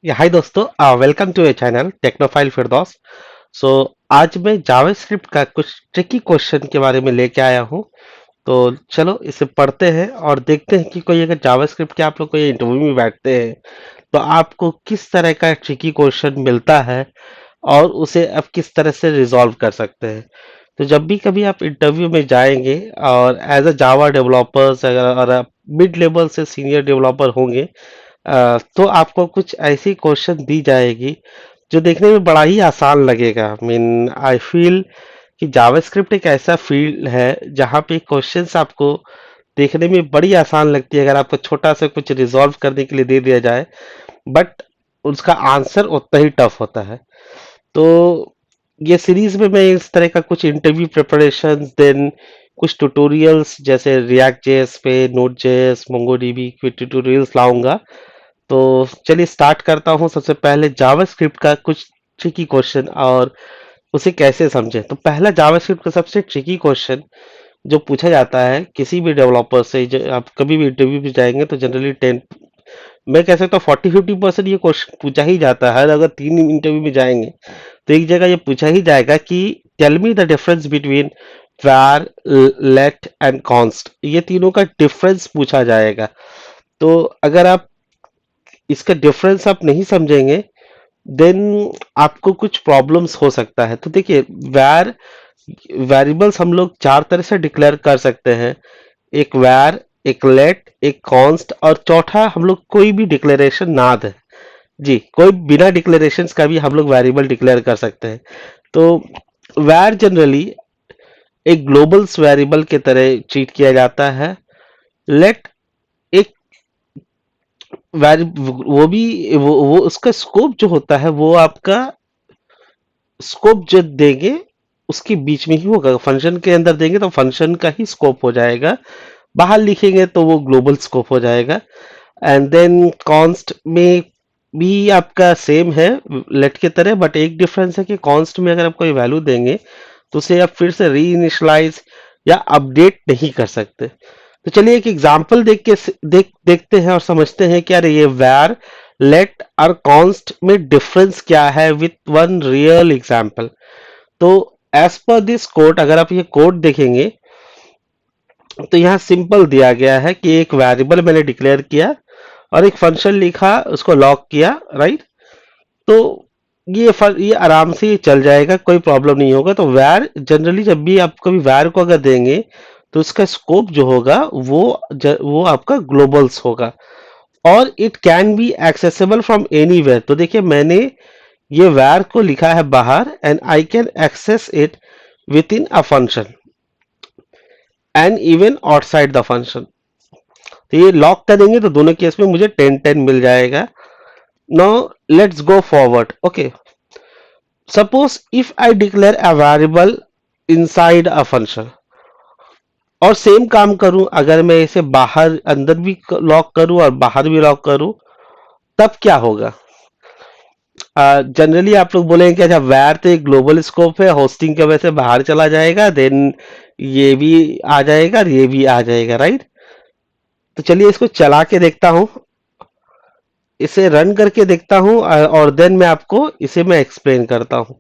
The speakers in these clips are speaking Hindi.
हाय दोस्तों, वेलकम टू ए चैनल टेक्नोफाइल फिरदौस। सो आज मैं जावास्क्रिप्ट का कुछ ट्रिकी क्वेश्चन के बारे में लेके आया हूँ। तो चलो इसे पढ़ते हैं और देखते हैं कि कोई अगर जावास्क्रिप्ट के आप लोग कोई इंटरव्यू में बैठते हैं तो आपको किस तरह का ट्रिकी क्वेश्चन मिलता है और उसे आप किस तरह से रिजॉल्व कर सकते हैं। तो जब भी कभी आप इंटरव्यू में जाएंगे और एज अ जावा डेवलपर्स अगर आप मिड लेवल से सीनियर डेवलपर होंगे, तो आपको कुछ ऐसी क्वेश्चन दी जाएगी जो देखने में बड़ा ही आसान लगेगा। मीन आई फील कि जावास्क्रिप्ट एक ऐसा फील्ड है जहाँ पे क्वेश्चंस आपको देखने में बड़ी आसान लगती है अगर आपको छोटा सा कुछ रिजॉल्व करने के लिए दे दिया जाए, बट उसका आंसर उतना ही टफ होता है। तो ये सीरीज में मैं इस तरह का कुछ इंटरव्यू प्रिपरेशन, देन कुछ ट्यूटोरियल्स जैसे रिएक्ट जेएस पे, नोड जेएस, मोंगोडीबी के ट्यूटोरियल्स लाऊंगा। तो चलिए स्टार्ट करता हूँ। सबसे पहले जावास्क्रिप्ट का कुछ ट्रिकी क्वेश्चन और उसे कैसे समझें। तो पहला जावास्क्रिप्ट का सबसे ट्रिकी क्वेश्चन जो पूछा जाता है किसी भी डेवलपर से, आप कभी भी इंटरव्यू में जाएंगे तो जनरली 10, मैं कह सकता हूँ 40-50% ये क्वेश्चन पूछा ही जाता है। अगर 3 इंटरव्यू में जाएंगे तो एक जगह ये पूछा ही जाएगा कि tell me the difference between var, let and const। ये तीनों का डिफरेंस पूछा जाएगा। तो अगर आप इसका डिफरेंस आप नहीं समझेंगे देन आपको कुछ प्रॉब्लम्स हो सकता है। तो देखिए, वैर वेरिएबल्स हम लोग चार तरह से डिक्लेयर कर सकते हैं। एक वैर, एक लेट, एक कॉन्स्ट और चौथा हम लोग कोई भी डिक्लेरेशन ना दें। जी, कोई बिना डिक्लेरेशंस का भी हम लोग वेरिएबल डिक्लेयर कर सकते हैं। तो वैर जनरली एक ग्लोबल्स वेरिएबल के तरह ट्रीट किया जाता है। लेट एक वैरि वो भी वो उसका स्कोप जो होता है वो आपका स्कोप जो देंगे उसके बीच में ही होगा। फंक्शन के अंदर देंगे तो फंक्शन का ही स्कोप हो जाएगा, बाहर लिखेंगे तो वो ग्लोबल स्कोप हो जाएगा। एंड देन कॉन्स्ट में भी आपका सेम है लेट की तरह, बट एक डिफरेंस है कि कॉन्स्ट में अगर आप कोई वैल्यू देंगे तो उसे आप फिर से री इनिशलाइज या अपडेट नहीं कर सकते। तो चलिए एक एग्जांपल देखते हैं और समझते हैं कि अरे ये वैर, लेट और कॉन्स्ट में डिफरेंस क्या है विथ वन रियल एग्जांपल। तो एज पर दिस कोड अगर आप ये कोड देखेंगे तो यहाँ सिंपल दिया गया है कि एक वेरिएबल मैंने डिक्लेयर किया और एक फंक्शन लिखा, उसको लॉक किया, राइट। तो ये आराम से ये चल जाएगा, कोई प्रॉब्लम नहीं होगा। तो वैर जनरली जब भी आप कभी वैर को अगर देंगे तो उसका स्कोप जो होगा वो आपका ग्लोबल्स होगा और it can be accessible from anywhere. तो देखिए मैंने ये वैर को लिखा है बाहर and I can access it within a function and even outside the function. तो ये लॉक करेंगे तो दोनों केस में मुझे 10-10 मिल जाएगा। Now let's go forward. Okay, suppose if I declare a variable inside a function और सेम काम करूं, अगर मैं इसे बाहर अंदर भी लॉक करूं और बाहर भी लॉक करूं तब क्या होगा। जनरली आप लोग बोलेंगे कि अच्छा वैर तो एक ग्लोबल स्कोप है, होस्टिंग की वजह से बाहर चला जाएगा, देन ये भी आ जाएगा और ये भी आ जाएगा, राइट। तो चलिए इसको चला के देखता हूं, इसे रन करके देखता हूं और देन मैं आपको इसे मैं एक्सप्लेन करता हूं।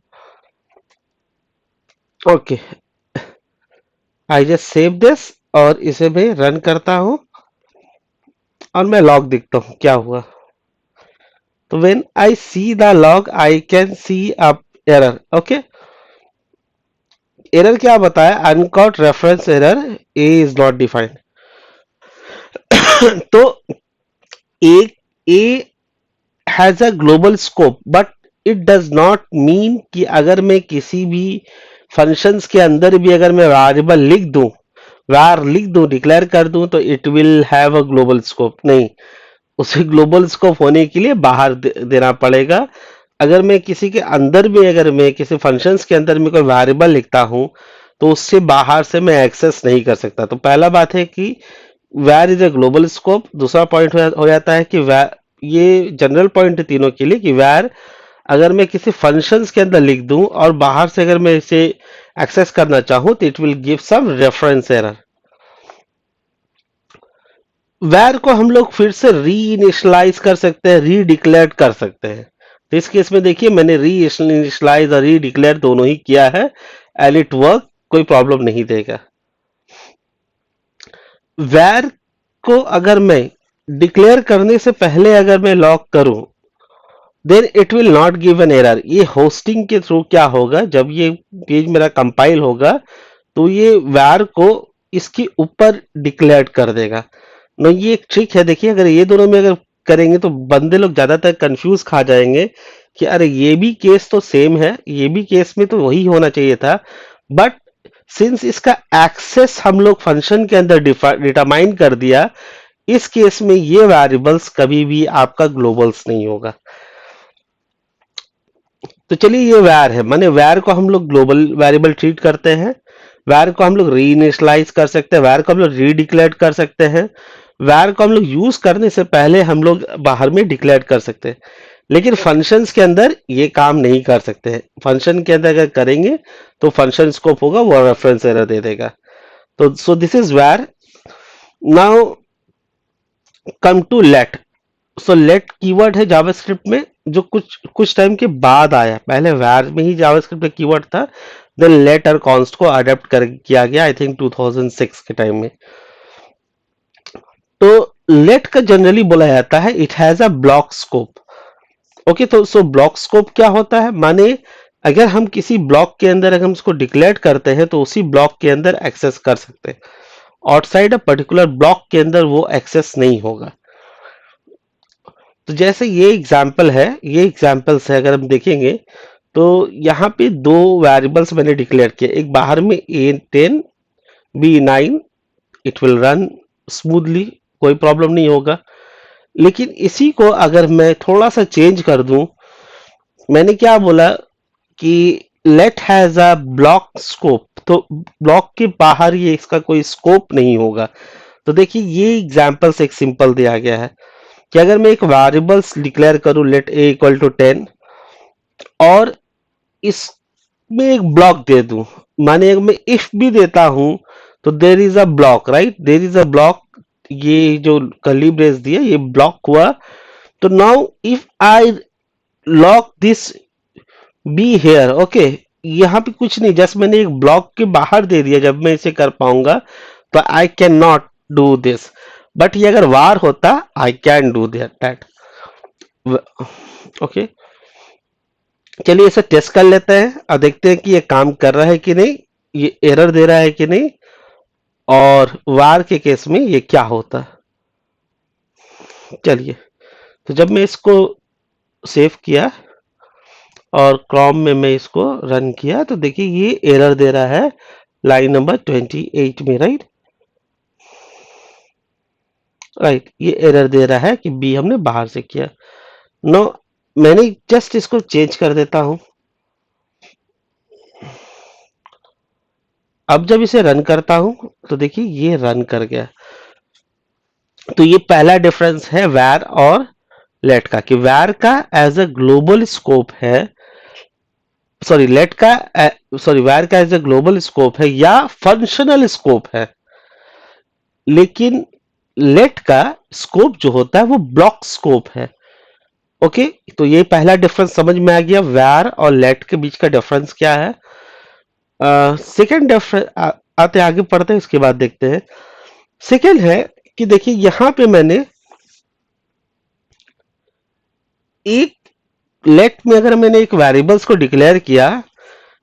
Okay, I just save this और इसे मैं रन करता हूं और मैं लॉग देखता हूं क्या हुआ। तो when I see the log I can see a error. Okay, error क्या बताया, uncaught reference error, A is not defined. तो एक A has a global scope but it does not mean कि अगर मैं किसी भी फंक्शंस के अंदर भी अगर मैं वेरिएबल लिख दूं, डिक्लेयर कर दूं तो it will have a global scope. नहीं, उसे ग्लोबल स्कोप होने के लिए बाहर देना पड़ेगा। अगर मैं किसी के अंदर भी अगर मैं किसी फंक्शंस के अंदर में कोई वेरिएबल लिखता हूं तो उससे बाहर से मैं एक्सेस नहीं कर सकता। तो पहला बात है कि var is a global scope. दूसरा पॉइंट हो जाता है कि ये जनरल पॉइंट है तीनों के लिए कि वेर अगर मैं किसी फंक्शंस के अंदर लिख दूं और बाहर से अगर मैं इसे एक्सेस करना चाहूं तो it will give some reference error. Var को हम लोग फिर से री इनिशलाइज कर सकते हैं, री डिक्लेयर कर सकते हैं। तो इस केस में देखिए मैंने री इनिशलाइज और री डिक्लेयर दोनों ही किया है, एंड इट वर्क, कोई प्रॉब्लम नहीं देगा। वैर को अगर मैं डिक्लेयर करने से पहले अगर मैं लॉक करूं, then it will not give an error. ये होस्टिंग के थ्रू क्या होगा, जब ये पेज मेरा कंपाइल होगा तो ये var को इसके ऊपर डिक्लेयर कर देगा। नो ये एक ट्रिक है, देखिए अगर ये दोनों में अगर करेंगे तो बंदे लोग ज्यादातर कंफ्यूज खा जाएंगे कि अरे ये भी केस तो सेम है, ये भी केस में तो वही होना चाहिए था। बट सिंस इसका एक्सेस हम लोग फंक्शन के अंदर डिटरमाइन कर दिया, इस केस में ये वेरिएबल्स कभी भी आपका ग्लोबल्स नहीं होगा। तो चलिए ये वैर है, माने वैर को हम लोग ग्लोबल वेरिएबल ट्रीट करते हैं, वैर को हम लोग री इनिशियलाइज कर सकते हैं, वैर को हम लोग री डिक्लेयर कर सकते हैं, वैर को हम लोग यूज करने से पहले हम लोग बाहर में डिक्लेयर कर सकते हैं। लेकिन फंक्शंस के अंदर ये काम नहीं कर सकते हैं। फंक्शन के अंदर अगर करेंगे तो फंक्शन स्कोप होगा वो रेफरेंस एरर दे देगा। तो so this is var. Now come to let. So let keyword है जावास्क्रिप्ट में जो कुछ कुछ टाइम के बाद आया, पहले var में ही जावास्क्रिप्ट में कीवर्ड था, देन लेट और कॉन्स्ट को अडेप्ट कर किया गया आई थिंक 2006 के टाइम में। तो लेट का जनरली बोला जाता है it has a block scope. Okay, तो सो ब्लॉक स्कोप क्या होता है, माने अगर हम किसी ब्लॉक के अंदर अगर हम उसको डिक्लेयर करते हैं तो उसी ब्लॉक के अंदर एक्सेस कर सकते हैं, आउटसाइड अ पर्टिकुलर ब्लॉक के अंदर वो एक्सेस नहीं होगा। तो जैसे ये एग्जाम्पल है, ये एग्जाम्पल्स है, अगर हम देखेंगे तो यहाँ पे दो वेरिएबल्स मैंने डिक्लेयर किए, एक बाहर में A10 B9, it will run smoothly, कोई प्रॉब्लम नहीं होगा। लेकिन इसी को अगर मैं थोड़ा सा चेंज कर दूं, मैंने क्या बोला कि let has a block scope, तो ब्लॉक के बाहर ये इसका कोई स्कोप नहीं होगा। तो देखिए ये एग्जाम्पल से एक सिंपल दिया गया है कि अगर मैं एक वेरिएबल्स डिक्लेयर करूं लेट a इक्वल टू 10 और इसमें एक ब्लॉक दे दूं, माने मैं इफ भी देता हूं तो देर is a block, right, there is a block, ये जो कर्ली ब्रेस दिया ये ब्लॉक हुआ। तो now if I lock this be here, okay, यहाँ पे कुछ नहीं, जस्ट मैंने एक ब्लॉक के बाहर दे दिया, जब मैं इसे कर पाऊंगा तो आई can not do this. But ये अगर वार होता I can do that. Okay, चलिए इसे टेस्ट कर लेते हैं और देखते हैं कि ये काम कर रहा है कि नहीं, ये एरर दे रहा है कि नहीं, और वार के केस में ये क्या होता है। चलिए, तो जब मैं इसको सेव किया और क्रोम में मैं इसको रन किया तो देखिए ये एरर दे रहा है लाइन नंबर 28 में, राइट राइट, ये एरर दे रहा है कि बी हमने बाहर से किया। नो, मैंने जस्ट इसको चेंज कर देता हूं। अब जब इसे रन करता हूं तो देखिए ये रन कर गया। तो ये पहला डिफरेंस है वैर और लेट का, कि वैर का एज अ ग्लोबल स्कोप है, सॉरी लेट का, सॉरी वैर का एज अ ग्लोबल स्कोप है या फंक्शनल स्कोप है, लेकिन लेट का स्कोप जो होता है वो ब्लॉक स्कोप है। ओके, तो ये पहला डिफरेंस समझ में आ गया, वैर और लेट के बीच का डिफरेंस क्या है। सेकेंड डिफरेंस आते आगे पढ़ते हैं, इसके बाद देखते हैं। सेकेंड है कि देखिए यहां पे मैंने एक लेट में अगर मैंने एक वेरिएबल्स को डिक्लेयर किया,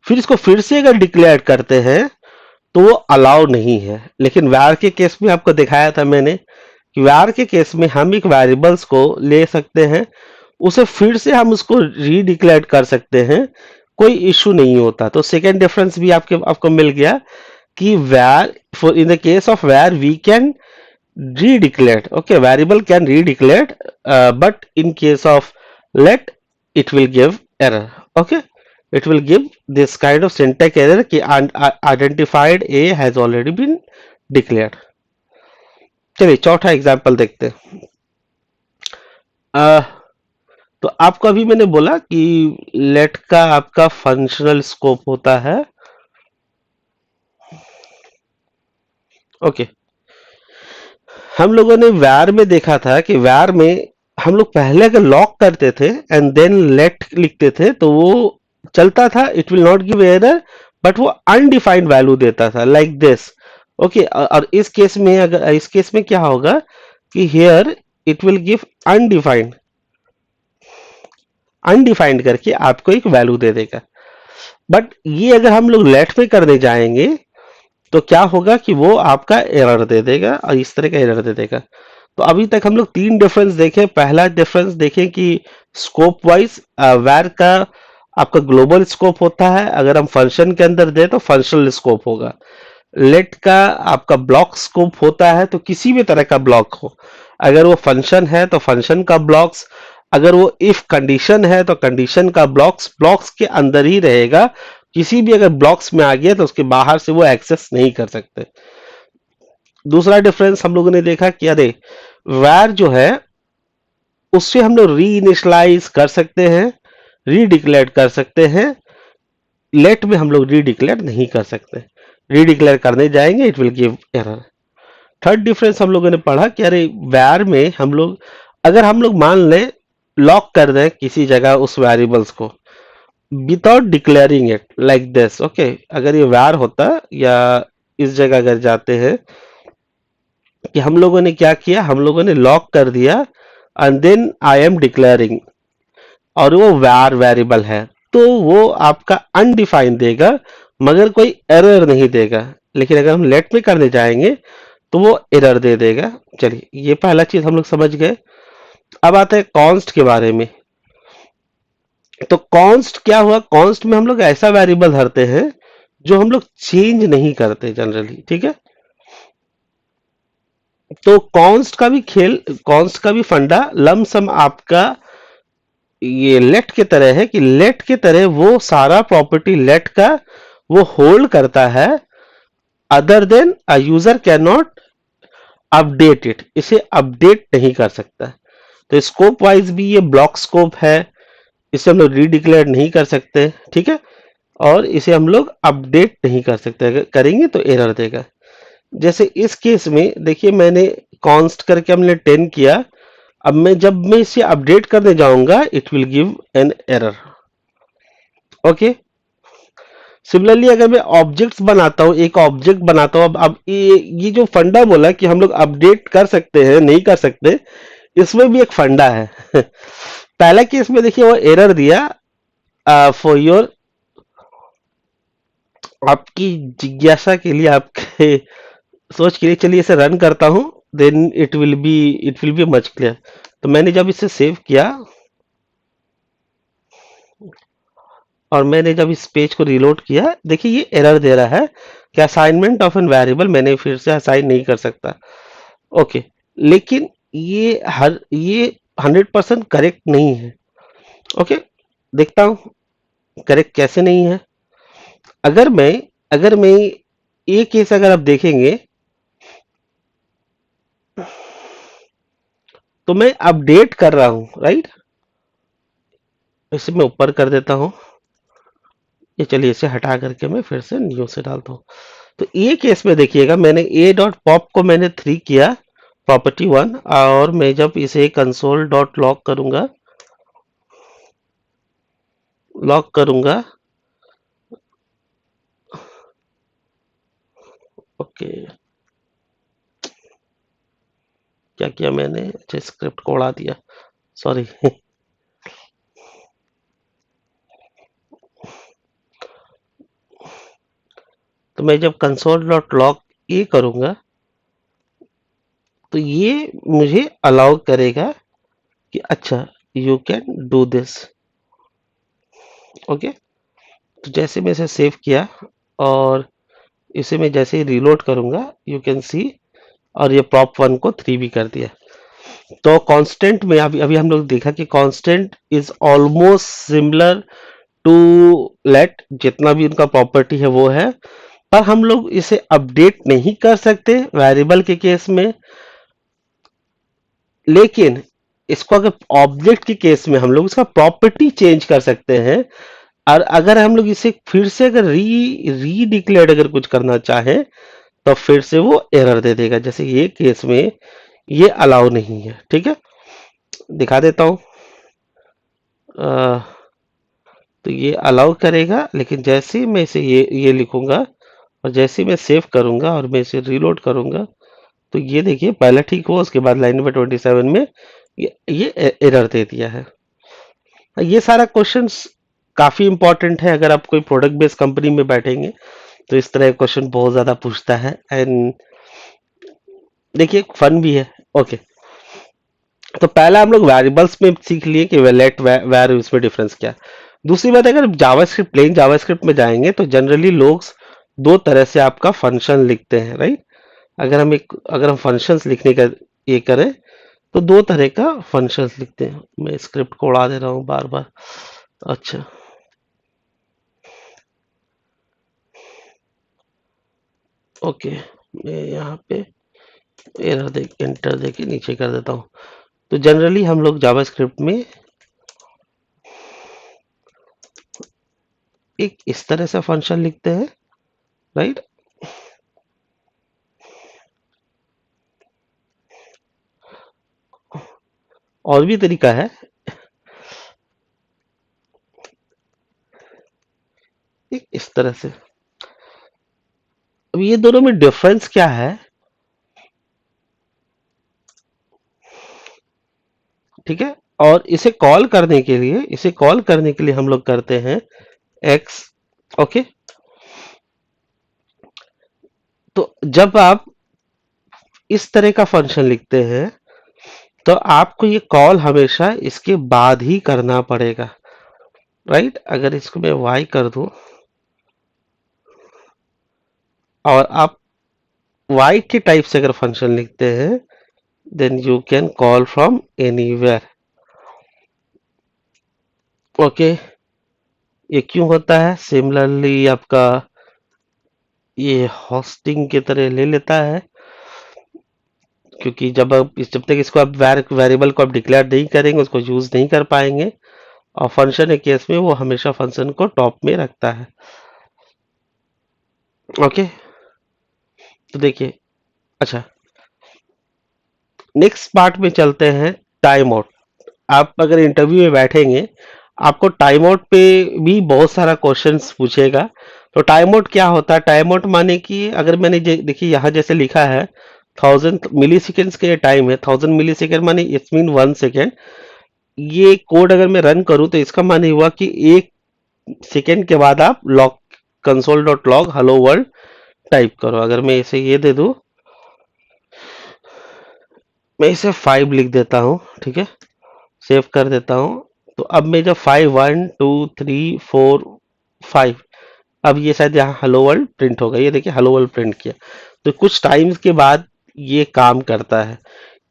फिर इसको फिर से अगर डिक्लेयर करते हैं तो वो अलाउ नहीं है। लेकिन var के केस में आपको दिखाया था मैंने कि var के केस में हम एक वेरिएबल्स को ले सकते हैं, उसे फिर से हम उसको रीडिक्लेयर कर सकते हैं, कोई इशू नहीं होता। तो सेकेंड डिफरेंस भी आपको मिल गया कि var, for in the case of var we can redeclared, okay, variable can redeclared, but in case of let it will give error, okay, it will give this kind of syntax error कि identified a has already been declared। चलिए चौथा एग्जांपल देखते हैं। तो आपको अभी मैंने बोला कि लेट का आपका फंक्शनल स्कोप होता है, ओके। हम लोगों ने वार में देखा था कि वार में हम लोग पहले अगर लॉक करते थे एंड देन लेट लिखते थे तो वो चलता था, it will not give error, but वो अनडिफाइंड वैल्यू देता था लाइक दिस। ओके, और इस केस में, अगर इस केस में क्या होगा कि here it will give undefined, undefined करके आपको एक वैल्यू दे देगा। बट ये अगर हम लोग लेट पे करने जाएंगे तो क्या होगा कि वो आपका एरर दे देगा और इस तरह का एरर दे देगा। तो अभी तक हम लोग तीन डिफरेंस देखे। पहला डिफरेंस देखें कि स्कोप वाइज वैर का आपका ग्लोबल स्कोप होता है, अगर हम फंक्शन के अंदर दे तो फंक्शनल स्कोप होगा। लेट का आपका ब्लॉक स्कोप होता है, तो किसी भी तरह का ब्लॉक हो, अगर वो फंक्शन है तो फंक्शन का ब्लॉक्स, अगर वो इफ कंडीशन है तो कंडीशन का ब्लॉक्स, ब्लॉक्स के अंदर ही रहेगा। किसी भी अगर ब्लॉक्स में आ गया तो उसके बाहर से वो एक्सेस नहीं कर सकते। दूसरा डिफरेंस हम लोगों ने देखा कि अरे वैर जो है उससे हम लोग री इनिशलाइज कर सकते हैं, री डिक्लेयर कर सकते हैं। लेट में हम लोग री डिक्लेयर नहीं कर सकते, री डिक्लेयर करने जाएंगे it will give error. Third difference हम लोगों ने पढ़ा कि अरे वैर में हम लोग, अगर हम लोग मान लें लॉक कर दें किसी जगह उस वेरिएबल्स को without declaring it like this. Okay, अगर ये वैर होता या इस जगह अगर जाते हैं कि हम लोगों ने क्या किया, हम लोगों ने लॉक कर दिया and then I am declaring, और वो var वेरिएबल है, तो वो आपका अनडिफाइंड देगा मगर कोई एरर नहीं देगा। लेकिन अगर हम लेट में करने जाएंगे तो वो एरर दे देगा। चलिए, ये पहला चीज हम लोग समझ गए। अब आते हैं कॉन्स्ट के बारे में। तो कॉन्स्ट क्या हुआ, कॉन्स्ट में हम लोग ऐसा वेरिएबल धरते हैं जो हम लोग चेंज नहीं करते जनरली, ठीक है। तो कॉन्स्ट का भी खेल, कॉन्स्ट का भी फंडा लमसम आपका ये लेट के तरह है कि लेट के तरह वो सारा प्रॉपर्टी लेट का वो होल्ड करता है, other than a user can not update it, इसे अपडेट नहीं कर सकता। तो स्कोप वाइज भी ये ब्लॉक स्कोप है, इसे हम लोग रीडिक्लेयर नहीं कर सकते, ठीक है। और इसे हम लोग अपडेट नहीं कर सकते, अगर करेंगे तो एरर देगा। जैसे इस केस में देखिए, मैंने कॉन्स्ट करके हमने 10 किया, अब मैं जब मैं इसे अपडेट करने जाऊंगा it will give an error. Okay, similarly अगर मैं ऑब्जेक्ट्स बनाता हूं, एक ऑब्जेक्ट बनाता हूं, अब ये जो फंडा बोला कि हम लोग अपडेट कर सकते हैं नहीं कर सकते, इसमें भी एक फंडा है। पहला केस में देखिए वो एरर दिया फॉर योर, आपकी जिज्ञासा के लिए, आपके सोच के लिए। चलिए इसे रन करता हूं, then it will be much clear. तो मैंने जब इसे सेव किया और मैंने जब इस पेज को रिलोड किया, देखिए ये एरर दे रहा है कि असाइनमेंट ऑफ एन वेरिएबल मैंने फिर से असाइन नहीं कर सकता। ओके, लेकिन ये 100% करेक्ट नहीं है। ओके, देखता हूं करेक्ट कैसे नहीं है। अगर मैं ये केस अगर आप देखेंगे तो मैं अपडेट कर रहा हूं, राइट। इसे मैं ऊपर कर देता हूं, ये चलिए इसे हटा करके मैं फिर से न्यू से डालता हूं। तो ये केस में देखिएगा, मैंने a डॉट पॉप को मैंने 3 किया प्रॉपर्टी 1, और मैं जब इसे कंसोल डॉट लॉक करूंगा, ओके, क्या किया मैंने, अच्छा स्क्रिप्ट को उड़ा दिया, सॉरी। तो मैं जब कंसोल डॉट लॉग ये करूंगा तो ये मुझे अलाउ करेगा कि अच्छा you can do this. Okay, तो जैसे मैं इसे सेव किया और इसे मैं जैसे ही रीलोड करूंगा, यू कैन सी, और ये प्रॉप 1 को 3 भी कर दिया। तो कांस्टेंट में अभी अभी हम लोग देखा कि constant is almost similar to let, जितना भी उनका प्रॉपर्टी है वो है, पर हम लोग इसे अपडेट नहीं कर सकते वेरिएबल के केस में। लेकिन इसको अगर ऑब्जेक्ट के केस में हम लोग इसका प्रॉपर्टी चेंज कर सकते हैं, और अगर हम लोग इसे फिर से अगर री डिक्लेयर्ड अगर कुछ करना चाहें तो फिर से वो एरर दे देगा। जैसे ये केस में ये अलाउ नहीं है। ठीक है, दिखा देता हूँ। अ, तो ये अलाउ करेगा, लेकिन जैसे ही मैं इसे ये लिखूंगा और जैसे ही मैं सेव करूंगा और मैं इसे रीलोड करूंगा, तो ये देखिए पहले ठीक हुआ, उसके बाद लाइन नंबर 27 में ये एरर दे दिया है। ये सारा क्वेश्चंस काफी इंपॉर्टेंट है। अगर आप कोई प्रोडक्ट बेस्ड कंपनी में बैठेंगे तो इस तरह के क्वेश्चन बहुत ज्यादा पूछता है। एंड देखिए फन भी है। ओके, तो पहला हम लोग वेरिएबल्स में सीख लिए कि लेट वेर उसमें डिफरेंस क्या है। दूसरी बात, अगर जावास्क्रिप्ट प्लेन जावास्क्रिप्ट में जाएंगे तो जनरली लोग दो तरह से आपका फंक्शन लिखते हैं, राइट। अगर हम फंक्शंस लिखने का ये करें तो दो तरह का फंक्शंस लिखते हैं। मैं स्क्रिप्ट को उड़ा दे रहा हूँ बार बार। अच्छा, ओके, मैं यहाँ पे एरर दे एंटर दे के नीचे कर देता हूँ। तो जनरली हम लोग जावास्क्रिप्ट में एक इस तरह से फंक्शन लिखते हैं, राइट। और भी तरीका है, एक इस तरह से। अब ये दोनों में डिफरेंस क्या है? ठीक है, और इसे कॉल करने के लिए हम लोग करते हैं एक्स। ओके, तो जब आप इस तरह का फंक्शन लिखते हैं तो आपको ये कॉल हमेशा इसके बाद ही करना पड़ेगा, राइट। अगर इसको मैं वाई कर दूं और आप वाई के टाइप से अगर फंक्शन लिखते हैं, then you can call from anywhere. Okay, ये क्यों होता है? सिमिलरली आपका ये होस्टिंग की तरह ले लेता है, क्योंकि जब तक इसको आप वेरिएबल को आप डिक्लेयर नहीं करेंगे, उसको यूज नहीं कर पाएंगे। और फंक्शन के केस में वो हमेशा फंक्शन को टॉप में रखता है। ओके, तो देखिए, अच्छा, नेक्स्ट पार्ट में चलते हैं, टाइम आउट। आप अगर इंटरव्यू में बैठेंगे, आपको टाइम आउट पे भी बहुत सारा क्वेश्चंस पूछेगा। तो टाइम आउट क्या होता है? टाइम आउट माने कि अगर देखिए यहाँ जैसे लिखा है 1000 मिली के टाइम है। 1000 मिली माने इट्स मीन 1 सेकेंड। ये कोड अगर मैं रन करूं तो इसका माने हुआ कि 1 सेकेंड के बाद आप log console dot log hello world type करो। अगर मैं इसे ये दे दूं, मैं इसे 5 लिख देता हूँ, ठीक है, सेव कर देता हूँ। तो अब मैं जब 5 1 2 3 4 5, अब ये शायद यहाँ हेलो वर्ल्ड प्रिंट होगा। ये देखिए हेलो वर्ल्ड प्रिंट किया। तो कुछ टाइम्स के बाद ये काम करता है।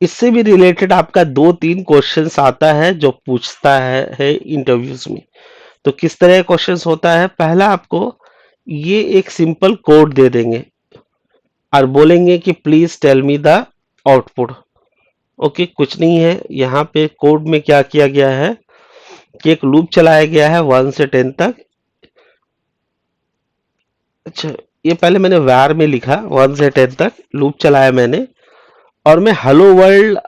इससे भी रिलेटेड आपका 2 3 क्वेश्चंस आता है जो पूछता है इंटरव्यूज में। तो किस तरह का क्वेश्चंस होता है? पहला, आपको ये एक सिंपल कोड दे देंगे और बोलेंगे कि please tell me the output. Okay, कुछ नहीं है। यहाँ पे कोड में क्या किया गया है कि एक लूप चलाया गया है 1 से 10 तक। अच्छा, ये पहले मैंने var में लिखा 1 से 10 तक लूप चलाया मैंने, और मैं हेलो वर्ल्ड,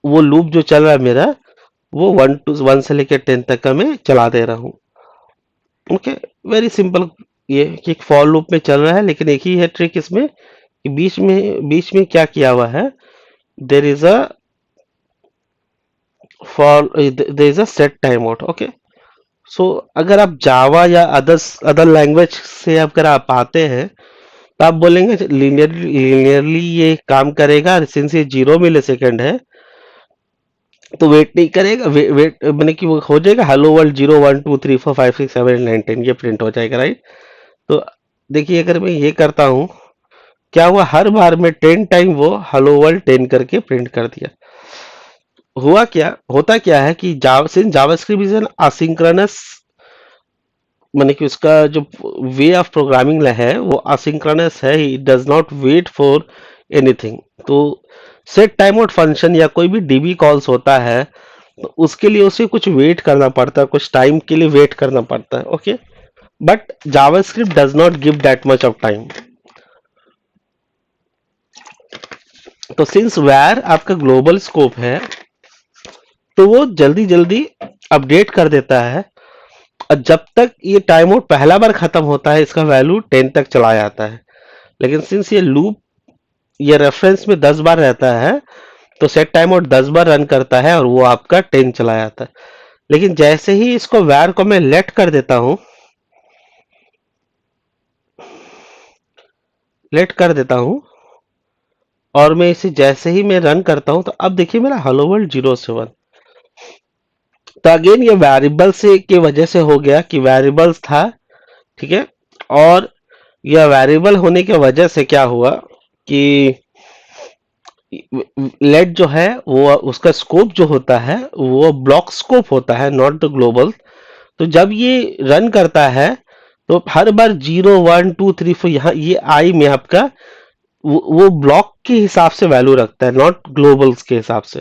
वो लूप जो चल रहा है मेरा, वो 1 से लेकर 10 तक का मैं चला दे रहा हूँ। Okay, very simple. ये कि एक फॉर लूप में चल रहा है, लेकिन एक ही है ट्रिक इसमें कि बीच में क्या किया हुआ है, there is a there is a set time out. Okay, so अगर आप जावा या अदर लैंग्वेज से अगर आप आते हैं तो आप बोलेंगे लीनियरली ये काम करेगा। सिंस ये 0 मिली सेकेंड है तो वेट नहीं करेगा। वेट मैंने कि वो हो जाएगा हेलो वर्ल्ड 0 1 2 3 4 5 6 7 8 9 10, ये प्रिंट हो जाएगा, राइट। तो देखिए, अगर मैं ये करता हूँ, क्या हुआ, हर बार में 10 टाइम वो हेलो वर्ल्ड 10 करके प्रिंट कर दिया। हुआ क्या, होता क्या है कि जावास्क्रिप्ट इज एन असिंक्रोनस, माने कि उसका जो वे ऑफ प्रोग्रामिंग है वो असिंक्रोनस है। It does not wait for anything. तो सेट टाइम आउट फंक्शन या कोई भी डीबी कॉल्स होता है तो उसके लिए उसे कुछ वेट करना पड़ता है, कुछ टाइम के लिए वेट करना पड़ता है। Okay, but JavaScript does not give that much of time. तो सिंस where आपका ग्लोबल स्कोप है, तो वो जल्दी जल्दी अपडेट कर देता है, और जब तक ये टाइम आउट पहला बार खत्म होता है इसका वैल्यू 10 तक चला जाता है। लेकिन सिंस ये लूप ये रेफरेंस में 10 बार रहता है, तो सेट टाइम आउट 10 बार रन करता है और वो आपका 10 चला जाता है। लेकिन जैसे ही इसको वैर को मैं लेट कर देता हूं, लेट कर देता हूं, और मैं इसे जैसे ही मैं रन करता हूं, तो अब देखिए मेरा हेलो वर्ल्ड 0 से 1। तो अगेन ये वेरिएबल से की वजह से हो गया कि वेरिएबल्स था, ठीक है। और यह वेरिएबल होने की वजह से क्या हुआ कि लेट जो है वो उसका स्कोप जो होता है वो ब्लॉक स्कोप होता है, नॉट द ग्लोबल। तो जब ये रन करता है, तो हर बार 0 1 2 3 4 यहाँ ये आई में आपका वो ब्लॉक के हिसाब से वैल्यू रखता है, नॉट ग्लोबल्स के हिसाब से।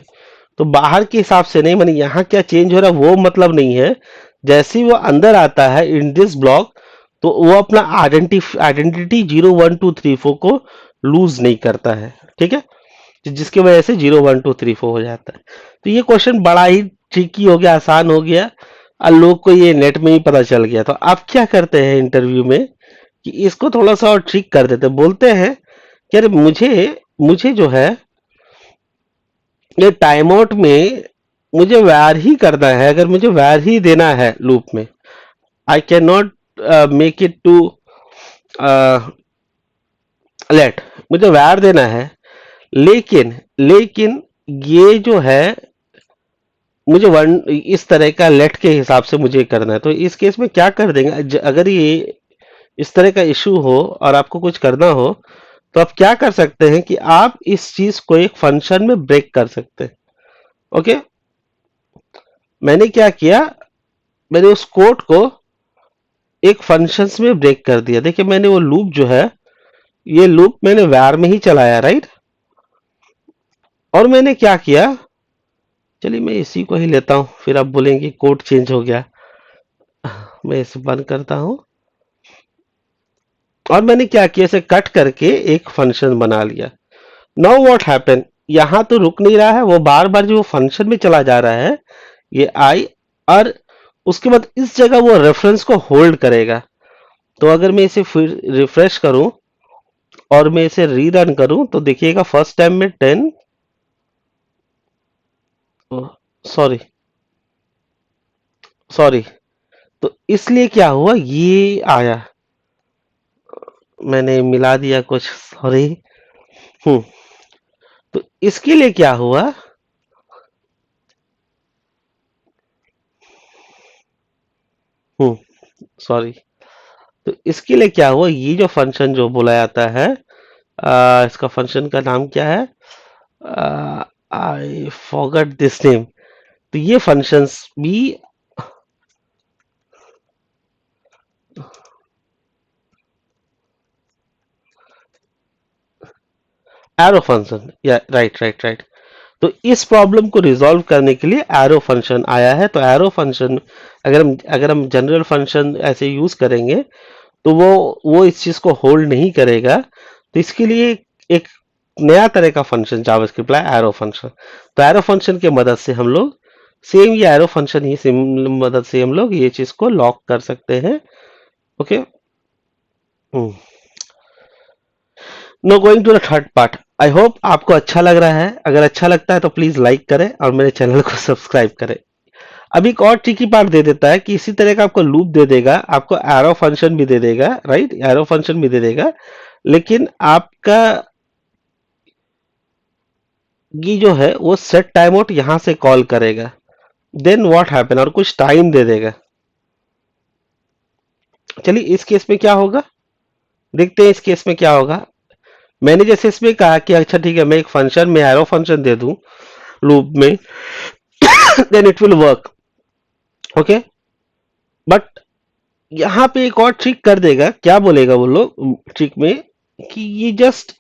तो बाहर के हिसाब से नहीं, माने यहाँ क्या चेंज हो रहा है वो मतलब नहीं है। जैसे ही वो अंदर आता है इन दिस ब्लॉक, तो वो अपना आइडेंटिटी 0 1 2 3 4 को लूज नहीं करता है, ठीक है। जिसकी वजह से 0 1 2 3 4 हो जाता है। तो ये क्वेश्चन बड़ा ही ट्रिकी हो गया, आसान हो गया, और लोग को ये नेट में ही पता चल गया। तो आप क्या करते हैं इंटरव्यू में कि इसको थोड़ा सा और ट्रिक कर देते हैं, बोलते हैं कि अरे मुझे मुझे जो है ये टाइम आउट में मुझे वैर ही करना है, अगर मुझे वैर ही देना है लूप में, I can not make it to let, मुझे वैर देना है। लेकिन लेकिन ये जो है मुझे वन इस तरह का लेट के हिसाब से मुझे करना है। तो इस केस में क्या कर देंगे, अगर ये इस तरह का इशू हो और आपको कुछ करना हो, तो आप क्या कर सकते हैं कि आप इस चीज को एक फंक्शन में ब्रेक कर सकते हैं। ओके, मैंने क्या किया, मैंने उस कोड को एक फंक्शंस में ब्रेक कर दिया। देखिए मैंने वो लूप जो है, ये लूप मैंने var में ही चलाया, राइट। और मैंने क्या किया, चलिए मैं इसी को ही लेता हूं, फिर आप बोलेंगे कोड चेंज हो गया। मैं इसे बंद करता हूं, और मैंने क्या किया, इसे कट करके एक फंक्शन बना लिया। नाउ व्हाट हैपन, यहां तो रुक नहीं रहा है, वो बार बार जो फंक्शन में चला जा रहा है ये आई, और उसके बाद इस जगह वो रेफरेंस को होल्ड करेगा। तो अगर मैं इसे फिर रिफ्रेश करूं और मैं इसे रीरन करूं, तो देखिएगा फर्स्ट टाइम में 10, सॉरी सॉरी, तो इसलिए क्या हुआ, ये आया, मैंने मिला दिया कुछ, सॉरी। हम्म, तो इसके लिए क्या हुआ, सॉरी, तो इसके लिए क्या हुआ, ये जो फंक्शन जो बोला जाता है, इसका फंक्शन का नाम क्या है, आई फॉरगॉट दिस नेम। तो ये फंक्शंस भी एरो फंक्शन, या राइट राइट राइट। तो इस प्रॉब्लम को रिजॉल्व करने के लिए एरो फंक्शन आया है। तो एरो फंक्शन अगर हम जनरल फंक्शन ऐसे यूज करेंगे, तो वो इस चीज को होल्ड नहीं करेगा। तो इसके लिए एक नया तरह का फंक्शन जावास्क्रिप्ट है, एरो फंक्शन। तो एरो फंक्शन की मदद से हम लोग सेम ये एरो फंक्शन ही सेम मदद से हम लोग ये चीज को लॉक कर सकते हैं। Okay, no going to the third part. I hope आपको अच्छा लग रहा है, अगर अच्छा लगता है तो प्लीज लाइक करें और मेरे चैनल को सब्सक्राइब करें। अब एक और ट्रिकी पार्ट दे देता है कि इसी तरह का आपको लूप दे देगा, आपको एरो फंक्शन भी दे देगा, राइट, एरो फंक्शन भी दे देगा। लेकिन आपका ये जो है वो सेट टाइम आउट यहां से कॉल करेगा, देन व्हाट हैपन, और कुछ टाइम दे देगा। चलिए इस केस में क्या होगा, देखते हैं इस केस में क्या होगा। मैंने जैसे इसमें कहा कि अच्छा ठीक है, मैं एक फंक्शन में एरो फंक्शन दे दूं लूप में, then it will work. Okay, but यहाँ पे एक और ट्रिक कर देगा, क्या बोलेगा वो लोग ट्रिक में, कि ये जस्ट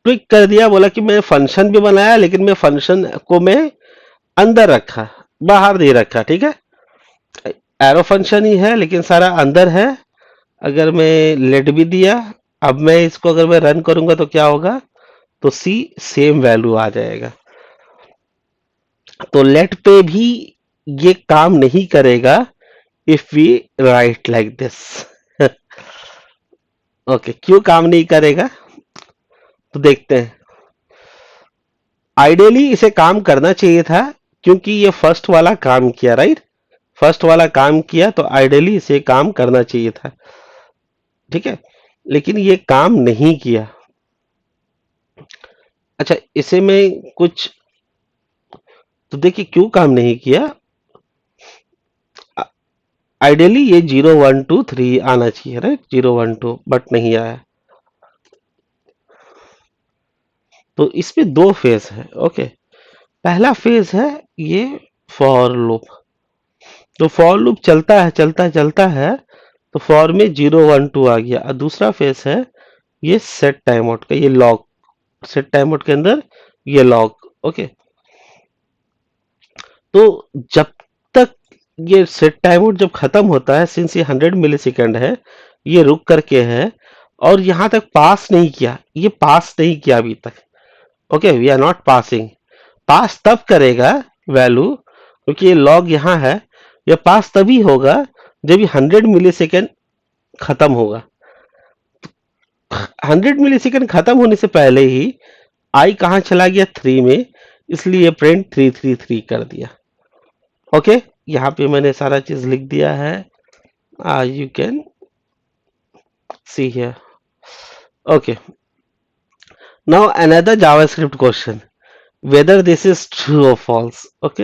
ट्विक कर दिया, बोला कि मैं फंक्शन भी बनाया लेकिन मैं फंक्शन को मैं अंदर रखा, बाहर नहीं रखा, ठीक है। एरो फंक्शन ही है लेकिन सारा अंदर है। अगर मैं लेट भी दिया, अब मैं इसको अगर मैं रन करूंगा तो क्या होगा, तो सी सेम वैल्यू आ जाएगा। तो लेट पे भी ये काम नहीं करेगा if we write like this. Okay, क्यों काम नहीं करेगा? तो देखते हैं। आइडियली इसे काम करना चाहिए था, क्योंकि ये फर्स्ट वाला काम किया, राइट? फर्स्ट वाला काम किया तो आइडियली इसे काम करना चाहिए था, ठीक है। लेकिन ये काम नहीं किया। अच्छा, इसे मैं कुछ, तो देखिए क्यों काम नहीं किया। आइडियली ये 0 1 2 3 आना चाहिए, राइट? 0 1 2, बट नहीं आया। तो इसमें दो फेज है, ओके। पहला फेज है ये फॉर लूप। तो फॉर लूप चलता है चलता है चलता है, तो फॉर में 0 1 2 आ गया। और दूसरा फेज है ये सेट टाइम आउट का, ये लॉग। सेट टाइम आउट के अंदर ये लॉग, ओके। तो जब तक ये सेट टाइम आउट जब खत्म होता है, सिंस ये 100 मिली सेकेंड है, ये रुक करके है और यहां तक पास नहीं किया, ये पास नहीं किया अभी तक। Okay, we are not passing. Pass तब करेगा वैल्यू, क्योंकि ये लॉग यहाँ है। ये पास तभी होगा जब ये 100 मिली सेकेंड खत्म होगा। 100 मिली सेकेंड खत्म होने से पहले ही आई कहाँ चला गया? 3 में। इसलिए प्रिंट 333 कर दिया। ओके, यहाँ पे मैंने सारा चीज लिख दिया है। You can see here. Okay, now another JavaScript question, whether this is true और फॉल्स। ओके,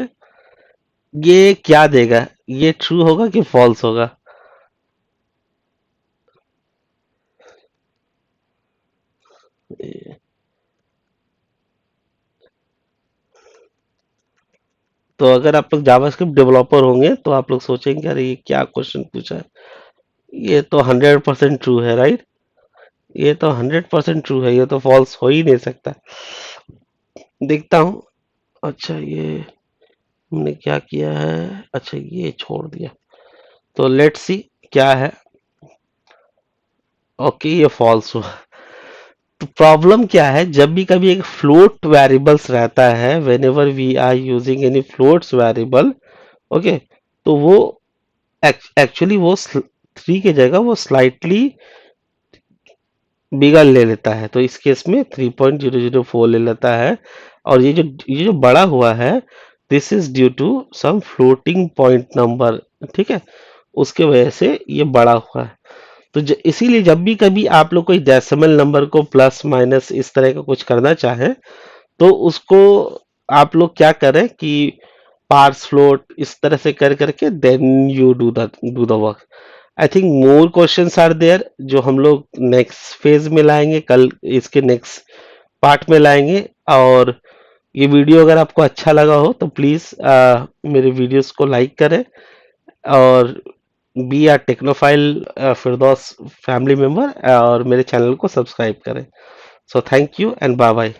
ये क्या देगा? ये ट्रू होगा कि फॉल्स होगा? तो अगर आप लोग जावास्क्रिप्ट डेवलपर होंगे तो आप लोग सोचेंगे अरे ये क्या क्वेश्चन पूछा है। ये तो 100% ट्रू है, राइट? ये तो 100% ट्रू है, ये तो फॉल्स हो ही नहीं सकता। देखता हूँ। अच्छा, ये हमने क्या किया है? अच्छा, ये छोड़ दिया। तो लेट्स सी क्या है। ओके, ये फॉल्स हुआ। तो प्रॉब्लम क्या है, जब भी कभी एक फ्लोट वेरिएबल्स रहता है, whenever we are using any floats variable, okay, तो वो एक्चुअली वो 3 की जगह वो स्लाइटली बिगर ले लेता है। तो इस केस में 3.004 ले लेता है। और ये जो बड़ा हुआ है, this is due to some floating point number, ठीक है। उसके वजह से ये बड़ा हुआ है। तो इसीलिए जब भी कभी आप लोग कोई डेसिमल नंबर को प्लस माइनस इस तरह का कुछ करना चाहे, तो उसको आप लोग क्या करें कि पार्स फ्लोट इस तरह से कर करके then you do the work. I think more questions are there, जो हम लोग नेक्स्ट फेज में लाएंगे, कल इसके नेक्स्ट पार्ट में लाएंगे। और ये वीडियो अगर आपको अच्छा लगा हो तो प्लीज मेरे वीडियोस को लाइक करें, और be our technophile Firdaus family member, और मेरे चैनल को सब्सक्राइब करें। So thank you and bye bye.